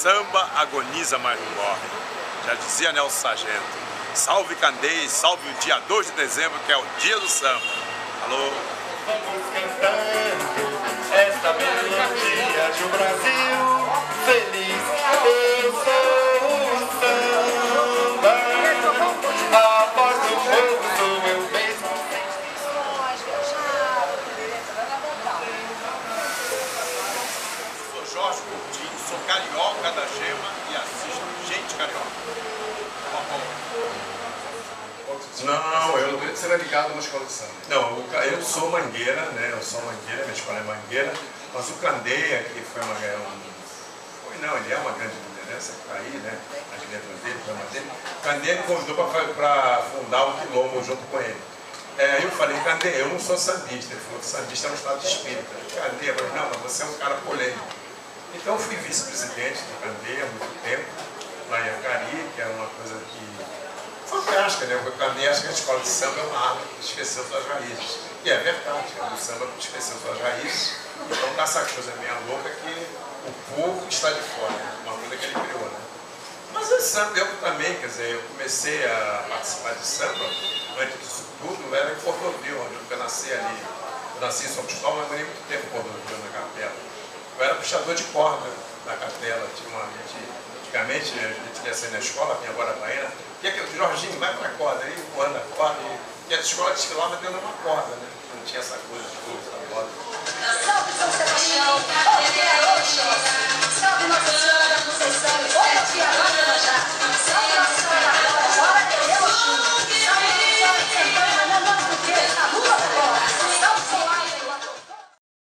samba agoniza, mas não morre. Já dizia Nelson Sargento. Salve Candeias, salve o dia 2 de dezembro, que é o dia do samba. Alô? Vamos cantando esta melodia de um Brasil feliz. Eu sou o samba, a voz do povo sou eu mesmo. Sou Jorge Coutinho, sou carioca da Gema e assisto Gente Carioca. Não, você era ligado na escola de samba? Não, eu sou Mangueira, né? Eu sou Mangueira, minha escola é Mangueira, mas o Candeia, que foi ele é uma grande liderança que está aí, né? As letras dele, o dele. Candeia me convidou para fundar o Quilombo junto com ele. Aí eu falei, Candeia, eu não sou sambista. Ele falou que sambista é um estado de espírito. Candeia, eu falei, não, mas você é um cara polêmico. Então eu fui vice-presidente do Candeia há muito tempo, lá em Acari, que era uma coisa que fantástica, né? Porque a minha acho que a escola de samba é uma arte que esqueceu suas raízes. E é verdade, o samba que esqueceu suas raízes. Então dá essa coisa meia louca que o povo está de fora, uma coisa que ele criou, né? Mas o samba, eu também, quer dizer, eu comecei a participar de samba, antes disso tudo, era em Cordovil, onde eu nasci ali. Eu nasci em São Cristóvão, mas morei muito tempo em Cordovil, na capela. Eu era puxador de corda na capela, tinha uma gente. Antigamente, a gente ia sair na escola, vinha agora a Baiana, e aquele Jorginho, vai pra corda, aí voando a corda, e a escola desfilava dentro de uma corda, né? Não tinha essa coisa de coisa da corda.